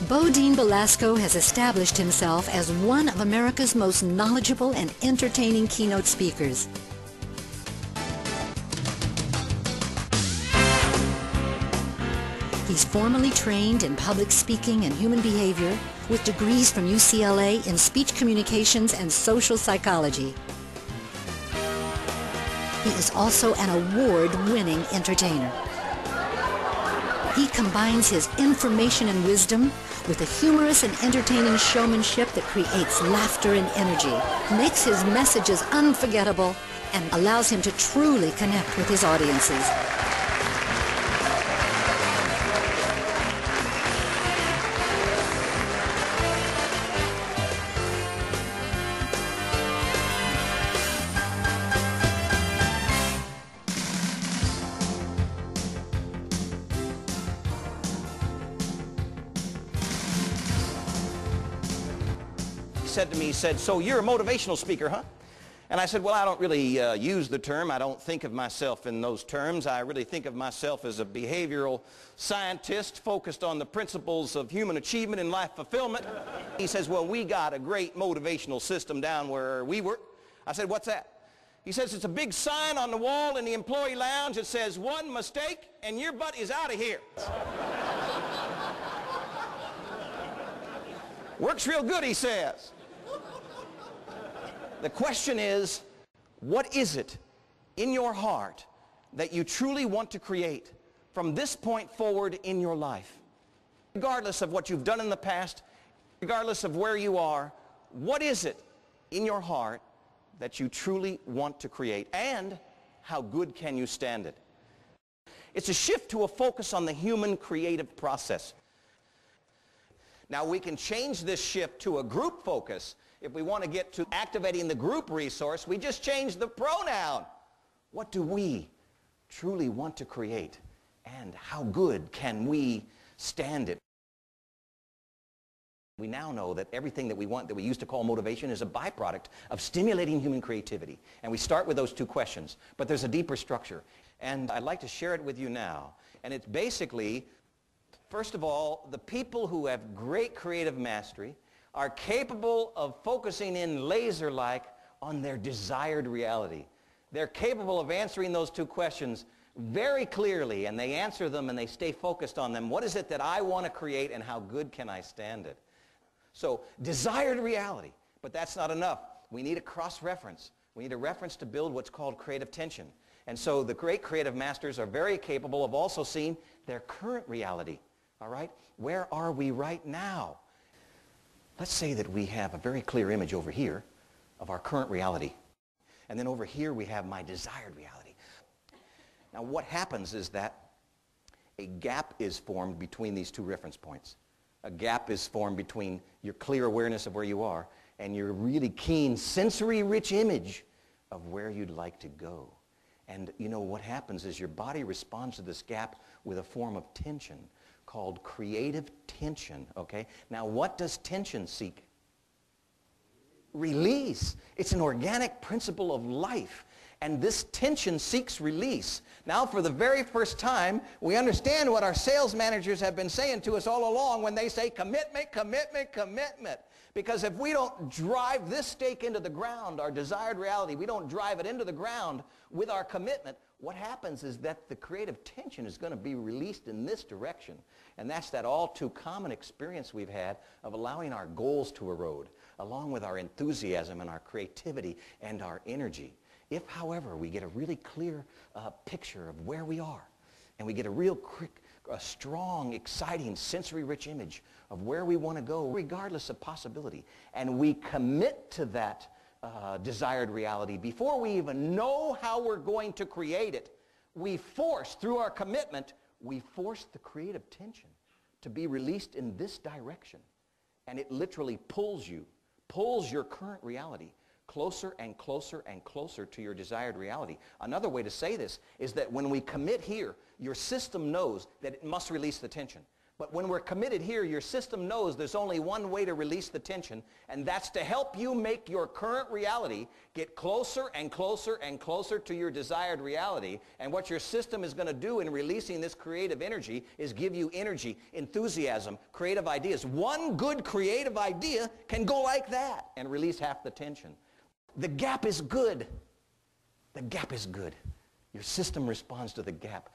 Bodine Bolasco has established himself as one of America's most knowledgeable and entertaining keynote speakers. He's formally trained in public speaking and human behavior with degrees from UCLA in speech communications and social psychology. He is also an award-winning entertainer. He combines his information and wisdom with a humorous and entertaining showmanship that creates laughter and energy, makes his messages unforgettable, and allows him to truly connect with his audiences. Said to me, he said, "So you're a motivational speaker, huh?" And I said, "Well, I don't really use the term. I don't think of myself in those terms. I really think of myself as a behavioral scientist focused on the principles of human achievement and life fulfillment." He says, "Well, we got a great motivational system down where we work." I said, "What's that?" He says, "It's a big sign on the wall in the employee lounge that says, 'One mistake and your butt is out of here.'" Works real good, he says. The question is, what is it in your heart that you truly want to create from this point forward in your life? Regardless of what you've done in the past, regardless of where you are, what is it in your heart that you truly want to create? And how good can you stand it? It's a shift to a focus on the human creative process. Now, we can change this shift to a group focus. If we want to get to activating the group resource, we just change the pronoun. What do we truly want to create? And how good can we stand it? We now know that everything that we want, that we used to call motivation, is a byproduct of stimulating human creativity. And we start with those two questions. But there's a deeper structure. And I'd like to share it with you now. And it's basically, first of all, the people who have great creative mastery are capable of focusing in laser-like on their desired reality. They're capable of answering those two questions very clearly, and they answer them and they stay focused on them. What is it that I want to create, and how good can I stand it? So, desired reality, but that's not enough. We need a cross-reference. We need a reference to build what's called creative tension. And so the great creative masters are very capable of also seeing their current reality. All right? Where are we right now? Let's say that we have a very clear image over here of our current reality. And then over here we have my desired reality. Now what happens is that a gap is formed between these two reference points. A gap is formed between your clear awareness of where you are and your really keen, sensory-rich image of where you'd like to go. And you know what happens is your body responds to this gap with a form of tension called creative tension, okay? Now, what does tension seek? Release. It's an organic principle of life, and this tension seeks release. Now, for the very first time, we understand what our sales managers have been saying to us all along when they say commitment, commitment, commitment. Because if we don't drive this stake into the ground, our desired reality, we don't drive it into the ground with our commitment, what happens is that the creative tension is going to be released in this direction. And that's that all too common experience we've had of allowing our goals to erode, along with our enthusiasm and our creativity and our energy. If, however, we get a really clear picture of where we are, and we get a real a strong, exciting, sensory-rich image of where we want to go, regardless of possibility, and we commit to that desired reality before we even know how we're going to create it, we force, through our commitment, we force the creative tension to be released in this direction. And it literally pulls your current reality closer and closer and closer to your desired reality. Another way to say this is that when we commit here, your system knows that it must release the tension. But when we're committed here, your system knows there's only one way to release the tension, and that's to help you make your current reality get closer and closer and closer to your desired reality. And what your system is going to do in releasing this creative energy is give you energy, enthusiasm, creative ideas. One good creative idea can go like that and release half the tension. The gap is good. The gap is good. Your system responds to the gap.